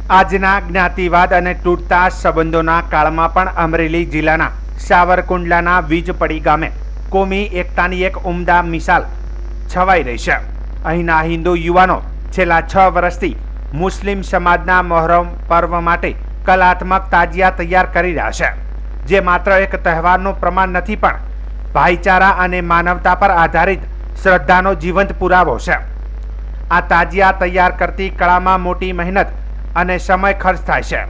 આજના જ્ઞાતિવાદ અને તૂટતા સંબંધોના કાળમાં પણ અમરેલી જિલ્લાના સાવરકુંડલાના વીજપડી ગામે કોમી એકતાની એક ઉમદા મિસાલ છવાઈ રહી છે. અહીંના હિન્દુ યુવાનો છેલ્લા 6 વર્ષથી મુસ્લિમ સમાજના મોહરમ પર્વ માટે કલાત્મક તાજિયા તૈયાર કરી રહ્યા છે, જે માત્ર એક તહેવારનું પ્રમાણ નથી પણ ભાઈચારા અને માનવતા પર આધારિત શ્રદ્ધાનો જીવંત પુરાવો છે. આ તાજિયા તૈયાર કરતી કળામાં મોટી મહેનત અને સમય ખર્ચ થાય છે.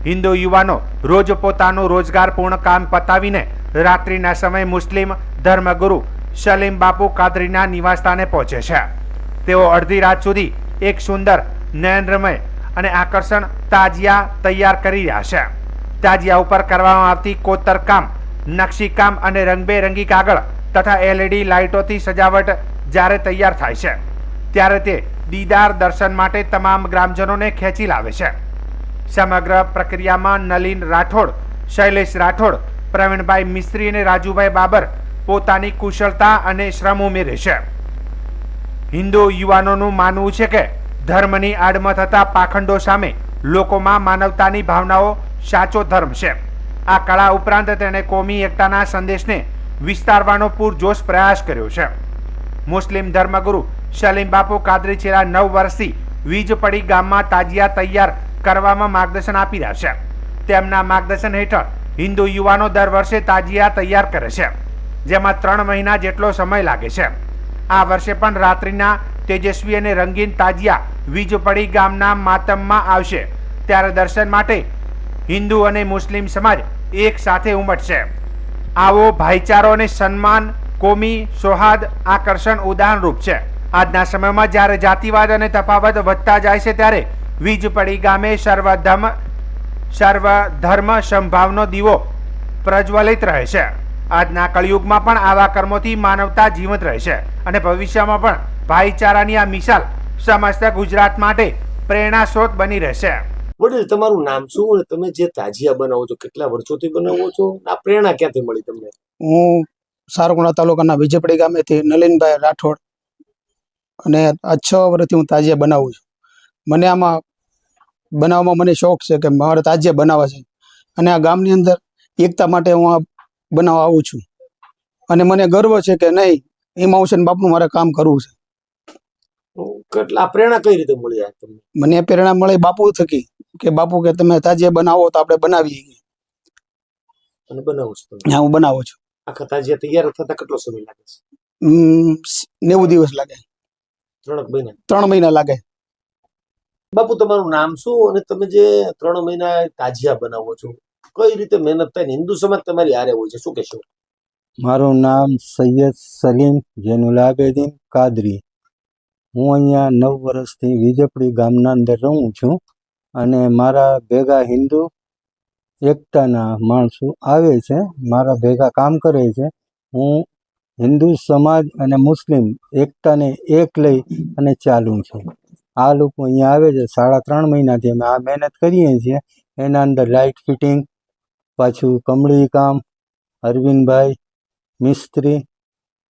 હિન્દુ યુવાનો રોજ પોતાનું રોજગાર પૂર્ણ કામ પતાવીને રાત્રિના સમયે મુસ્લિમ ધર્મગુરુ સલીમ બાપુ કાદરીના નિવાસસ્થાને પહોંચે છે. તેઓ અડધી રાત સુધી એક સુંદર, નયનરમ્ય અને આકર્ષણ તાજિયા તૈયાર કરી રહ્યા છે. તાજિયા ઉપર કરવામાં આવતી કોતરકામ, નકશીકામ અને રંગબેરંગી કાગળ તથા LED લાઇટોથી સજાવટ જ્યારે તૈયાર થાય છે ત્યારે તે દીદાર દર્શન માટે તમામ ગ્રામજનોને ખેંચી લાવે છે. સમગ્ર પ્રક્રિયામાં નલિન રાઠોડ, શૈલેષ રાઠોડ, પ્રવીણભાઈ મિસ્ત્રી અને રાજુભાઈ બાબર પોતાની કુશળતા અને શ્રમ ઉમેરે છે. હિન્દુ યુવાનોનું માનવું છે કે ધર્મની આડમાં થતા પાખંડો સામે લોકોમાં માનવતાની ભાવનાઓ સાચો ધર્મ છે. આ કળા ઉપરાંત તેણે કોમી એકતાના સંદેશને વિસ્તારવાનો પૂરજોશ પ્રયાસ કર્યો છે. મુસ્લિમ ધર્મગુરુ સલીમ બાપુ કાદરી છેલ્લા 9 વર્ષથી વીજપડી ગામમાં તાજિયા તૈયાર કરવામાં માર્ગદર્શન આપી રહ્યા છે. તેમના માર્ગદર્શન હેઠળ હિન્દુ યુવાનો દર વર્ષે તાજિયા તૈયાર કરે છે, જેમાં 3 મહિના જેટલો સમય લાગે છે. આ વર્ષે પણ રાત્રિના તેજસ્વી અને રંગીન તાજિયા વીજપડી ગામના માતમમાં આવશે, ત્યારે દર્શન માટે હિન્દુ અને મુસ્લિમ સમાજ એક સાથે ઉમટશે. આવો ભાઈચારો અને સન્માન કોમી સૌહાર્દ આકર્ષણ ઉદાહરણરૂપ છે. આજના સમયમાં જ્યારે જાતિવાદ અને તફાવત વધતા જાય છે ત્યારે વીજપડી ગામે સર્વધર્મ સંભાવનો દીવો પ્રજ્વલિત રહે છે. આજના કળિયુગમાં પણ આવા કર્મોથી માનવતા જીવંત રહે છે અને ભવિષ્યમાં પણ ભાઈચારાની આ મિસાલ સમસ્ત ગુજરાત માટે પ્રેરણા સ્ત્રોત બની રહેશે. વડીલ, તમારું નામ શું અને તમે જે તાજિયા બનાવો છો કેટલા વર્ષોથી બનાવો છો? આ પ્રેરણા ક્યાંથી મળી તમને? હું સાવરકુંડલા તાલુકાના વીજપડી ગામેથી નલિનભાઈ રાઠોડ અને આ 6 વર્ષથી હું તાજિયા બનાવું છું. મને આમાં બનાવવામાં મને શોખ છે કે મારે તાજિયા બનાવવા છે અને આ ગામની અંદર એકતા માટે હું આ બનાવવા આવું છું અને મને ગર્વ છે કે નહીં, ઇમામુસેન બાપનું મારે કામ કરવું છે. કેટલા પ્રેરણા કઈ રીતે મળી આ તમને? મને પ્રેરણા મળી બાપુ થકી કે બાપુ કે તમે તાજિયા બનાવો તો આપણે બનાવીએ અને બનાવો છો? હા, હું બનાવું છું. આખા તાજિયા તૈયાર થતા કેટલો સમય લાગે છે? 90 દિવસ લાગે. 3 મહિના? 3 મહિના લાગે. બાપુ, તમારું નામ શું અને તમે જે 3 મહિના તાજિયા બનાવો છો કઈ રીતે મહેનત થાય? હિન્દુ સમાજ તમારી હારે હોય છે, શું કહેશો? મારું નામ સૈયદ સલીમ જૈનુલ આબેદીન કાદરી. હું અહીંયા 9 વર્ષથી વીજપડી ગામના અંદર રહું છું અને મારા ભેગા હિન્દુ એકતાના માણસો આવે છે, મારા ભેગા કામ કરે છે. હું હિન્દુ સમાજ અને મુસ્લિમ એકતાને એક લઈ અને ચાલું છું. આ લોકો અહીંયા આવે છે. 3.5 મહિનાથી અમે આ મહેનત કરીએ છીએ. એના અંદર લાઇટ ફિટિંગ, પાછું કમળી કામ, અરવિંદભાઈ મિસ્ત્રી,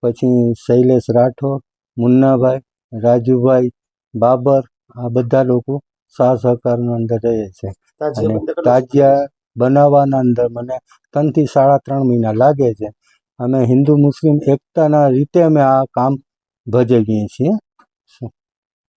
પછી શૈલેષ રાઠોડ, મુન્નાભાઈ, રાજુભાઈ બાબર, આ બધા લોકો સાથ સહકારના અંદર રહે છે. અને તાજિયા બનાવવાના અંદર મને 3 થી 3.5 મહિના લાગે છે. અમે હિન્દુ મુસ્લિમ એકતાના રીતે અમે આ કામ ભજવીએ છીએ.